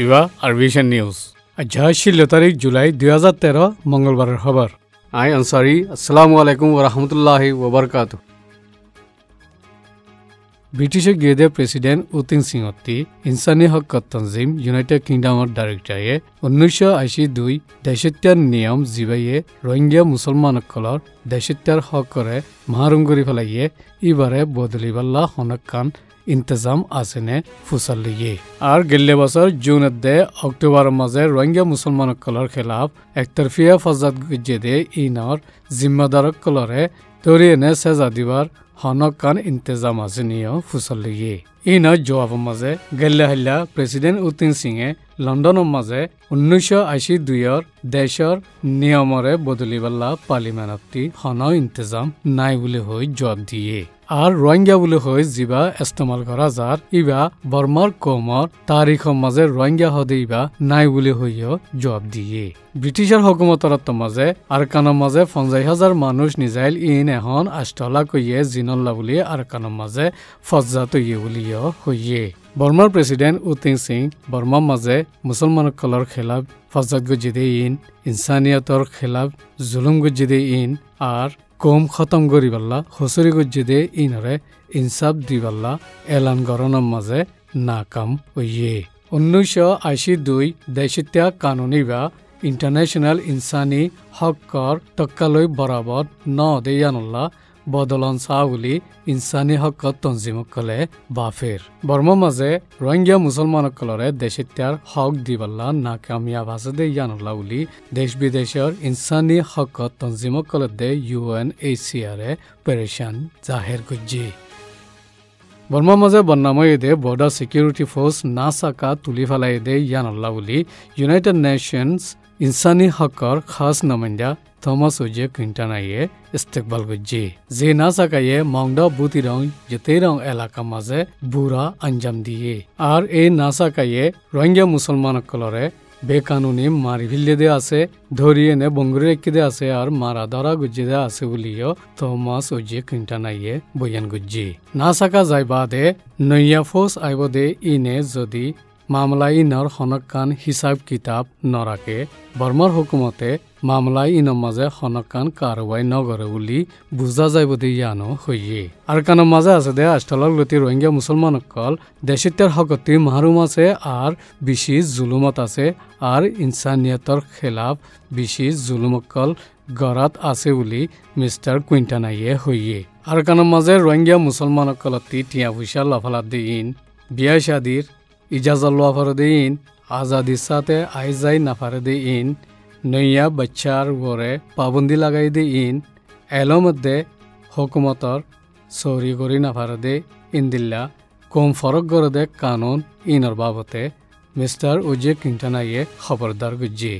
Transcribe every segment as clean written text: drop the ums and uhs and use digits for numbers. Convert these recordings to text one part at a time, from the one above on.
ইবা আরবিশন news আজ 16 তারিখ July 2013 মঙ্গলবারের খবর আই আনসারি আসসালামু আলাইকুম ওয়া রাহমাতুল্লাহি ওয়া বারাকাতুহু ব্রিটিশের গিয়েদে প্রেসিডেন্ট উতিন সিংহতি ইনসানি হক তনজিম ইউনাইটেড কিংডমের ডাইরেক্টরে 1982 দেশত্যার নিয়ম জিবাইয়ে রোহিঙ্গা মুসলমানসকলৰ দেশত্যার হক করে মাহরুম করি ফেলাইয়ে ইবারে বদলিবাল্লা হনকান इंतजाम आसेने फुसलिए और गेल्ले बছর জুনের দে অক্টোবর মাঝে রোহিঙ্গা মুসলমানসকলৰ খেলাফ একতরফিয়া ফজাত গুজেদে ইনর জিম্মাদারক কলরে তরিয়েনে সেজা দিবার হনকান इंतजाम आसेनियो फुसलिए ইনর জবাব মাঝে গেল্লে হল্লা প্রেসিডেন্ট উতিন সিংয়ে লন্ডনের মাঝে 1982 দেশৰ নিয়মরে বদলিবাল্লা পার্লিমেন্টটি হন इंतजाम নাই বলে হই জবাব দিয়ে আর রোহিঙ্গা বলে হই জিবা ইস্তেমাল করা যার ইবা বর্মার কমর তারিখের মাঝে রোহিঙ্গা হদে ইবা নাই বলে হইও জবাব দিয়ে ব্রিটিশের হুকুমতর মাঝে আরকানের মাঝে 50,000 মানুষ নিজাইল ইন এখন আষ্টলা কইয়ে জিনল্লা বলি আরকানের মাঝে ফজ্জাত ইয়ে বলিও হইয়ে বর্মার প্রেসিডেন্ট উতিন সিং বর্মার মাঝে মুসলমানসকলৰ খেলাফ ফজ্জাত গজিদে ইনসানিয়তর খেলাফ জুলুম গজিদে আর কম খতম করিবাল্লা হসরি গজ্জিদে ইনরে ইনসাফ দিবাল্লা এলান গরনের মাঝে নাকাম হইয়ে 1982 দেশিত্যা কানুনি বা ইন্টারন্যাশনাল ইনসানি হকর তক্কালৈ বরাবর ন দেয়ানুল্লাহ বদলন চাউলি ইনসানি হকত তঞ্জিমকলে বাফের বর্মা মাঝে রোহিঙ্গা মুসলমানসকলরে দেশিত্যার হক দিবাল্লা নাকামিয়াব আছে দে ইয়ানুল্লাহ উলি দেশ বিদেশের ইনসানি হকত তঞ্জিমকলে দে UNHCR পেরেশান জাহের গুজি বর্মা মাঝে বন্যাময় দে বর্ডার সিকিউরিটি ফোর্স নাসাকা তুলি ফেলাই দে ইয়ানুল্লাহ উলি ইউনাইটেড নেশনস ইনসানি হকর খাস নমাইন্দা থমাস ওজে কুইন্টানাইয়ে ইস্তেকবাল গুজি যে না সাকাইয়ে মংডা বুতিরং যেতেরং এলাকা মাঝে বুড়া আঞ্জাম দিয়ে আর এই না সাকাইয়ে রোহিঙ্গা মুসলমানসকলরে বেকানুনি মারি ফেলে দে আছে ধরিয়ে নে বঙ্গুরে রেখে দে আছে আর মারা ধরা গুজি দে আছে বলিও থমাস ওজে কুইন্টানাইয়ে বয়ান গুজি না সাকা যাই বাদে নইয়া ফোর্স আইব দে ইনে যদি মামলা ইনর হনকান হিসাব কিতাব নরাকে বর্মার হুকুমতে মামলা ইনর মাঝে হনকান কারবাই নগরে বলি বুঝা যায় বোধ ইয়ানো হইয়ে আর কানের মাঝে আছে দে আষ্টলক লতি রোহিঙ্গা মুসলমানসকল দেশিত্যার হকতি মাহরুম আছে আর বেশি জুলুমত আছে আর ইনসানিয়তর খেলাফ বেশি জুলুমকল গরাত আছে বলি মিস্টার কুইন্টানাইয়ে হইয়ে আর কানের মাঝে রোহিঙ্গা মুসলমানসকলতি টিয়া পয়সা লফালাত দিন বিয়া শাদির ইজাজত লওয়া ফারদে আজাদির সাথে আইজাই না ফারদে নইয়া বাচ্চার ঘরে পাবন্দি লাগাই দে এলো মধ্যে হুকুমতর চৌরি করি না ফারদে দিল্লা কম ফরক করে দে কানুন ইনর বাবতে মিস্টার উজে কিংটানাইয়ে খবরদার গুজি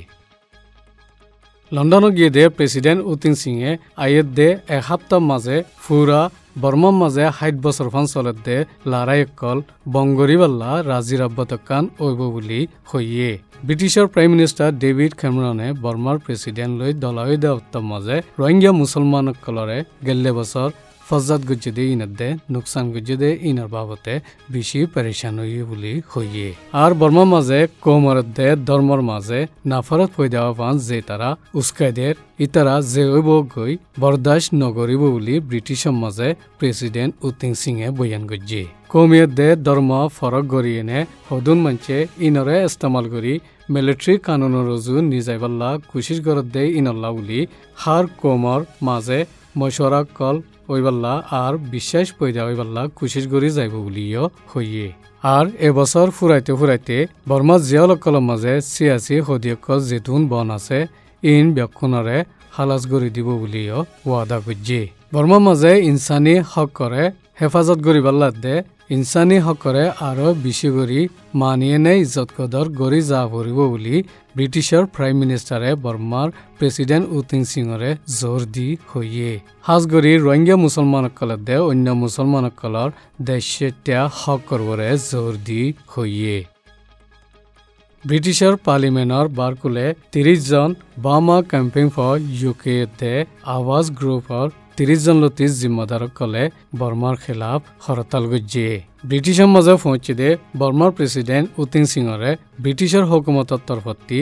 লন্ডনে গিয়ে দে প্রেসিডেন্ট উতিন সিংয়ে আইয়ের দে এক সপ্তাহ মাঝে ফুরা বর্মার মাঝে 60 বছর ফাঞ্চলত দে লারাইকল বঙ্গরিবাল্লা রাজির আব্বাতকান ওইব বলি হইয়ে ব্রিটিশের প্রাইম মিনিস্টার ডেভিড ক্যামেরনে বর্মার প্রেসিডেন্ট লৈ দলাওই দেওয়ার মাঝে রোহিঙ্গা মুসলমানসকলরে গেল্লে বছর ফজ্জাত গুজ্জে দে ইনার দে নুকসান গুজ্জে দে ইনার বাবতে বেশি পরেশান হইয়ে বলি হইয়ে আর বর্মার মাঝে কোমরত দে ধর্মর মাঝে নাফরত হয়ে দেওয়া পান যে তারা উস্কাইদের ইতারা যে হইব গই বরদাস্ত নগরিব বলি ব্রিটিশের মাঝে প্রেসিডেন্ট উতিন সিংয়ে বয়ান গুজ্জে কমিয়ত দে ধর্ম ফরক গড়িয়ে নে হদুন মানছে ইনরে ইস্তেমাল করি মিলিটারি কানুনের রজু নিজাইবাল্লা কুশিস গরত দে ইনল্লা বলি হার কোমর মাঝে মশরা কল ওইবাল্লা আর বিশ্বাস পয়দা ওইবাল্লা কুশিস গড়ি যাইব বলিও হইয়ে আর এবছর ফুরাইতে বর্মা জিয়ালকলৰ মাঝে সিয়াসি হদিয়কল যেতুন বন আছে ইন ব্যক্ষণরে হালাস গড়ি দিব বলিও ওয়াদা গুজি বর্মার মাঝে ইনসানি হক করে হেফাজত গরিবাল্লা দে ইনসানি হকরে আরো বেশি করে মানিয়ে নে ইজ্জত কদর গড়ি যা পড়িব বলি ব্রিটিশের প্রাইম মিনিস্টারে বর্মার প্রেসিডেন্ট উতিন সিংরে জোর দি হইয়ে হাজগরি রোহিঙ্গা মুসলমানসকলৰ দে অন্য মুসলমানসকলৰ দেশত্যাগ হক করবরে জোর দি হইয়ে ব্রিটিশের পার্লিমেন্টর বারকুলে 30 জন বামা ক্যাম্পিং ফর ইউকে দে আওয়াজ গ্রুপর 30 জন লতি জিম্মাদারক কলে বর্মার খেলাফ হরতাল গজ্জে ব্রিটিশের মাঝে পৌঁছে দে বর্মার প্রেসিডেন্ট উতিন সিংরে ব্রিটিশের হুকুমতর তরফতি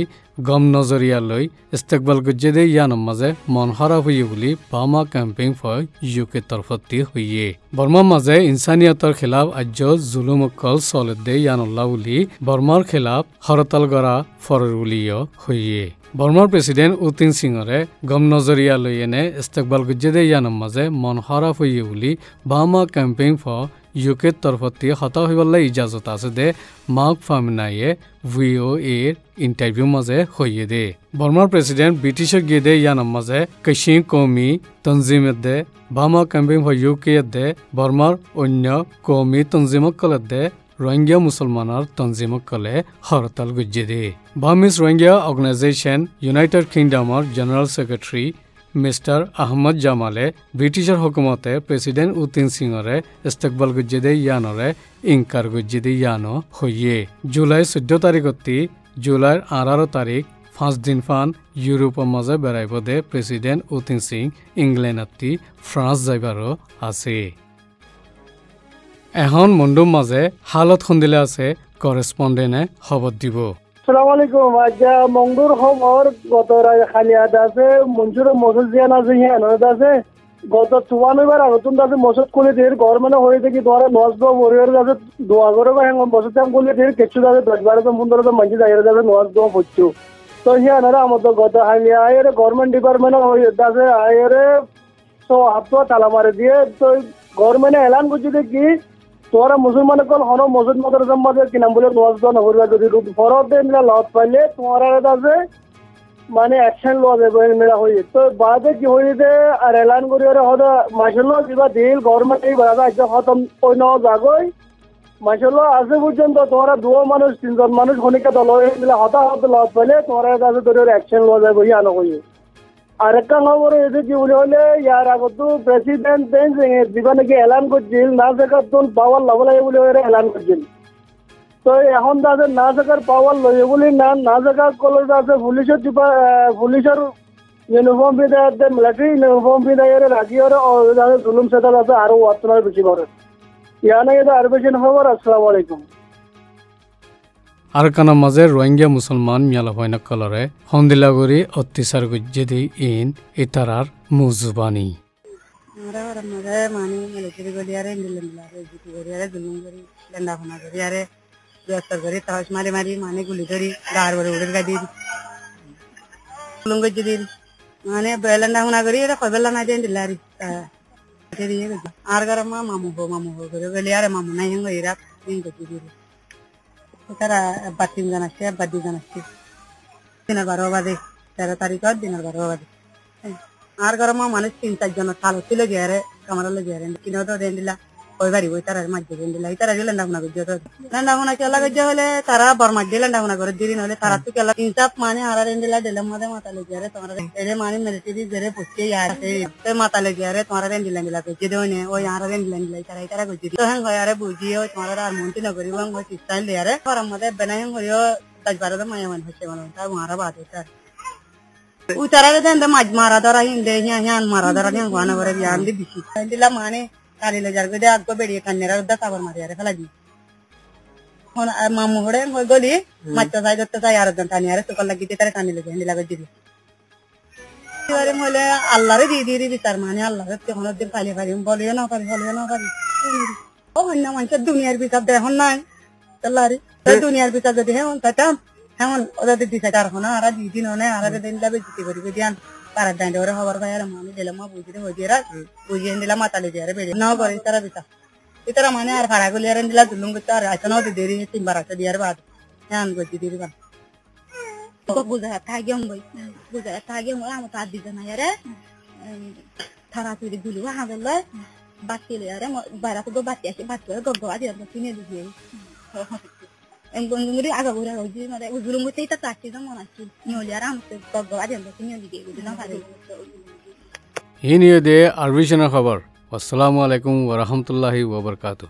গম নজরিয়া লই ইস্তেকবাল গুজ্জে দে ইয়ানোর মাঝে মন খারাপ হইয়ে বলি বামা ক্যাম্পেইন ফর ইউকে তরফতি হইয়ে বর্মার মাঝে ইনসানিয়তর খিলাফ আজ্য জুলুমকল চলে দে ইয়ানুল্লাহ বলি বর্মার খিলাফ হরতাল গড়া ফরের বলিও হইয়ে বর্মার প্রেসিডেন্ট উতিন সিংরে গম নজরিয়া লই এনে ইস্তেকবাল গুজ্জে দে ইয়ানোর মাঝে মন খারাপ হইয়ে বলি বামা ক্যাম্পেইন ফর ইউকে তরফতি হতা হইবলে ইজাজত আছে দে মার্ক ফার্মিনায়ে ভিও এর ইন্টারভিউ মাঝে হইয়ে দে বর্মার প্রেসিডেন্ট ব্রিটিশের গিয়ে দে ইয়ানোর মাঝে কশিন কৌমি তনজিমের দে বামা ক্যাম্পেইন ফর ইউকে দে বর্মার অন্য কৌমি তনজিমকলের দে রোহিঙ্গা মুসলমানের তনজিমকলে হরতাল গুজ্জে দে বার্মিজ রোহিঙ্গা অর্গানাইজেশন ইউনাইটেড কিংডমৰ জেনারেল সেক্রেটারি মিস্টার আহমদ জামালে ব্রিটিশের হুকুমতে প্রেসিডেন্ট উতিন সিংরে ইস্তেকবাল গুজ্জে দে ইয়ানরে ইনকার গুজ্জে দে ইয়ানো হইয়ে জুলাই 14 তারিখতি জুলাইর 18 তারিখ 5 দিন ফান ইউরোপের মাঝে বেড়াইব দে প্রেসিডেন্ট উতিন সিং ইংল্যান্ডতি ফ্রান্স যাইবারও আছে এখন মন্ডুর মাঝে হালত খুন্দিলে আছে করেসপন্ডেন্টে খবর দিব আসসালামু আলাইকুম আজ্জা মংদুর খবর গত খালিয়াত আছে মনসুর মসজিদ জিয়ান আছে হিয়ানত আছে গত 54 আগতুন আছে মসজিদ খুলে দিয়ে ঘর মানে হয়ে থেকে ধরে নজব ওরিয়র আছে দোয়া করে হ্যাঁ মসজিদ আম খুলে দিয়ে কিছু আছে 10-12 মানুষ যাইরে যাবে নজব হচ্ছে তো হিয়ানরা আমাদের গত খালিয়া আয়ের গভর্নমেন্ট ডিপার্টমেন্ট হয়ে আছে আয়ের সো হাত তালা মারে দিয়ে তো গভর্নমেন্ট এলান করছে কি তোরা মুসলমান কল হন মসজিদ মাদ্রাসার মাঝে কি নাম বলে নজব নগরবা যদি ফরদ মিলা লত পাইলে তোমার আছে মানে অ্যাকশন লওয়া যাবে মেলা হয়ে তো বাদে কি হয়েছে আর এলান করি হয়তো মাসাল্লাহ কিবা দিল গভর্নমেন্ট এই বাধা আছে খতম ওই ন জাগই মাসাল্লাহ আজ পর্যন্ত তোমরা 2 মানুষ 3জন মানুষ খনিকা দল মিলে হতাহত লত পাইলে তোমার কাছে তোর অ্যাকশন লওয়া যাবে ইয়ানো হয়ে আরেকটা খবর এসে কি বলে হলে ইয়ার আগতো প্রেসিডেন্ট দিবা নাকি এলান করছিল না জায়গার তোর পাওয়ার লব লাগে বলে এলান করছিল তো এখন তাদের না জায়গার পাওয়ার লয়ে বলি না জায়গা কলেজ আছে পুলিশের ইউনিফর্ম পিঁধে মিলিটারি ইউনিফর্ম পিঁধে রাখি জুলুম সেটাল আছে আরো আপনার বেশি করে ইয়ার নাকি আর বেশি খবর আসসালামু আলাইকুম আরকানা মাঝে রোহিঙ্গা মুসলমান মিয়ালাফাইনা কলরে হন্দিলাগুড়ি অত্যাচার গুজ্জে দি ইন ইতারার মুজুবানি আমরা মাঝে মানি মিলিটারি গলিয়ারে ইন্ডিলেন্ডলারে জিটি গলিয়ারে জুলুম করি লেন্ডা ফোনা গলিয়ারে দুয়াস্তার করি তাহস মারি মারি মানে গুলি করি গার বড় উড়ে গাদি জুলুম গজ্জে দি মানে বেলেন্ডা ফোনা করি এটা কবেলা না দেন দিলারি আর গরম মামু হো করে গলিয়ারে মামু নাই হঙ্গ ইরা দিন গজ্জে দি তারা 3 জন আসছে 2 জন আসছে দিনের 12 বাজে 13 তারিখের দিনের 12 বাজে আর গরম মানুষ 3-4 জন তাল ছিল গিয়ারে কামারলে গিয়ারে কিনো তো দেন দিলা ওই বাড়ি ওই তারার মাঝে দেন দিলা তারা গেলেন না গজ্জে তো লেন্ডা ফোনা চলা গজ্জে হলে তারা বর্মা দিলেন না ফোনা করে দিন হলে তারা তো কেলা ইনসাফ মানে আর দেন দিলা দিলাম মধ্যে মাতালে গিয়ারে তোমরা এরে মানে মিলিটারি জেরে পুষতে আছে তে মাতালে গিয়ারে তোমরা দেন দিলা গজ্জে দেওনে ওই আর দেন দিলা তারা গজ্জে তো হ্যাঁ গয়ারে বুঝিও তোমরা আর মন্তি না করিব ওই স্টাইল দেয়ারে গরম মধ্যে বেনাই হইও 10-12 মায়া মান হচ্ছে মানে তা মারা বাদ এটা উতারা দেন মাছ মারা ধরা হিন্দে হিয়ান মারা ধরা হিয়ান গানা করে বিয়ান দি দিছি দিলা মানে কালিলে যার গদে আগো বেড়িয়ে কান্নেরা উদ্দা সাবর মারিয়ারে ফেলা দি হন মামু হড়ে হই গলি মাছটা যাই দত্ত যাই আর জন টানিয়ারে সকল লাগি তারে টানিলে হিন্দি লাগা দিদি আরে মলে আল্লাহরে দি দি বিচার মানে আল্লাহরে তখন দিন খালি খালি বলিও না পারি ও হন্না মানুষ দুনিয়ার বিচার দেখুন নাই আল্লাহরে দুনিয়ার বিচার যদি হেমন তাতাম হেমন ওদের দিছে কারখানা আর দিন হনে আর দিন লাবে জিতে করি দিয়ান তারা ডান্ডে ওরে খবর পায় আর মানে দিলাম মা বুঝিতে হই দিরা বুঝিয়ে দিলাম মাতালে দিয়ারে বেড়ে না করে তারা বিচার ইতারা মানে আর ভাড়া গুলি আর দিলা দুলুম করতে আর আইতনো দেরি 3 বার আছে দিয়ার বাদ হ্যাঁ গজি দিরি বাদ তো বুঝা থাকি হই বুঝা থাকি মই আমার তার দিতে না আরে তারা তুই গুলি হা গেল বাকিলে আরে বাইরে তো বাকি আছে বাকি গগো আদি আর কিনে দিই Engkong agak udah lagi, mana ujung itu kita tak sih sama nasi, nyolong am goggo aja nggak punya lagi, udah nggak ada. Ini dia Arvishana kabar. Wassalamualaikum warahmatullahi wabarakatuh.